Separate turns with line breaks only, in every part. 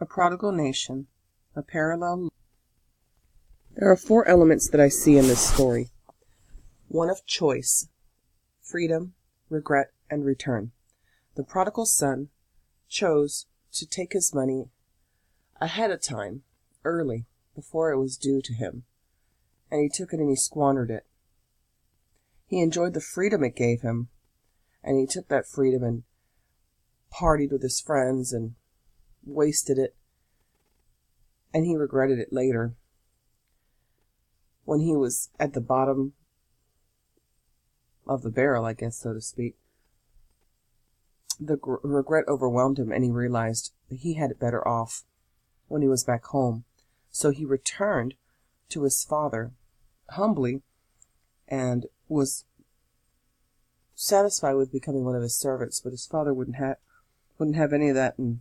A prodigal nation, a parallel. There are four elements that I see in this story. One of choice, freedom, regret, and return. The prodigal son chose to take his money ahead of time, early, before it was due to him, and he took it and he squandered it. He enjoyed the freedom it gave him, and he took that freedom and partied with his friends and wasted it, and he regretted it later. When he was at the bottom of the barrel, I guess, so to speak, the regret overwhelmed him, and he realized that he had it better off when he was back home. So he returned to his father humbly and was satisfied with becoming one of his servants, but his father wouldn't have any of that, and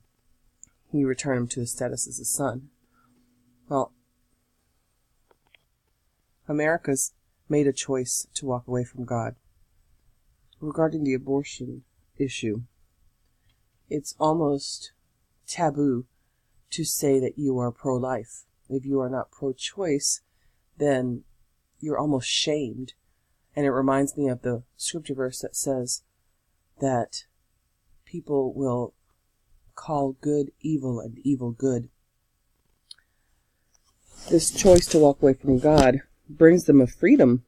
he returned him to his status as a son. Well, America's made a choice to walk away from God. Regarding the abortion issue, it's almost taboo to say that you are pro-life. If you are not pro-choice, then you're almost shamed. And it reminds me of the scripture verse that says that people will call good evil and evil good. This choice to walk away from God brings them a freedom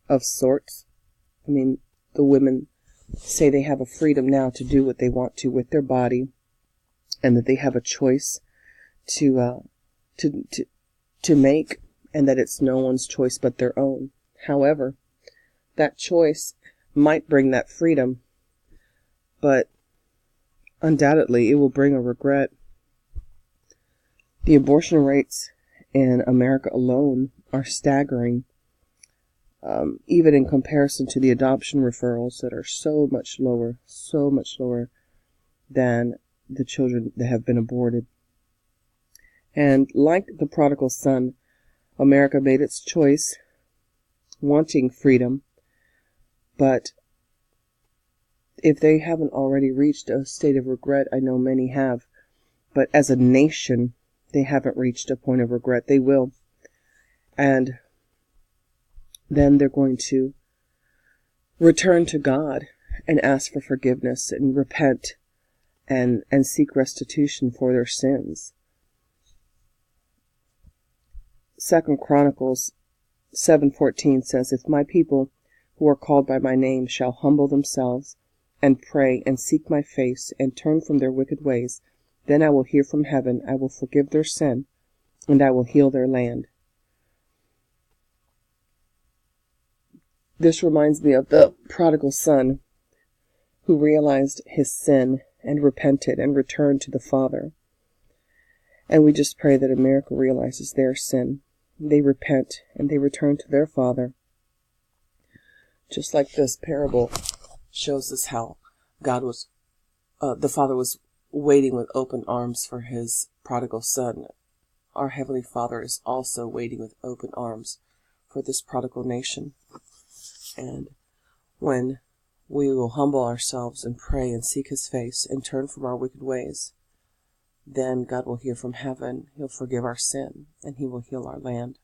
of sorts. I mean, the women say they have a freedom now to do what they want to with their body, and that they have a choice to make, and that it's no one's choice but their own. However, that choice might bring that freedom, but undoubtedly it will bring a regret. The abortion rates in America alone are staggering, even in comparison to the adoption referrals that are so much lower than the children that have been aborted. And like the prodigal son, America made its choice, wanting freedom, but if they haven't already reached a state of regret, I know many have, but as a nation, they haven't reached a point of regret. They will. And then they're going to return to God and ask for forgiveness and repent and seek restitution for their sins. 2 Chronicles 7:14 says, "If my people who are called by my name shall humble themselves and pray and seek my face and turn from their wicked ways, then I will hear from heaven, I will forgive their sin, and I will heal their land." This reminds me of the prodigal son who realized his sin and repented and returned to the Father. And we just pray that America realizes their sin. They repent and they return to their Father. Just like this parable shows us how the Father was waiting with open arms for his prodigal son. Our Heavenly Father is also waiting with open arms for this prodigal nation. And when we will humble ourselves and pray and seek his face and turn from our wicked ways, then God will hear from heaven, he'll forgive our sin, and he will heal our land.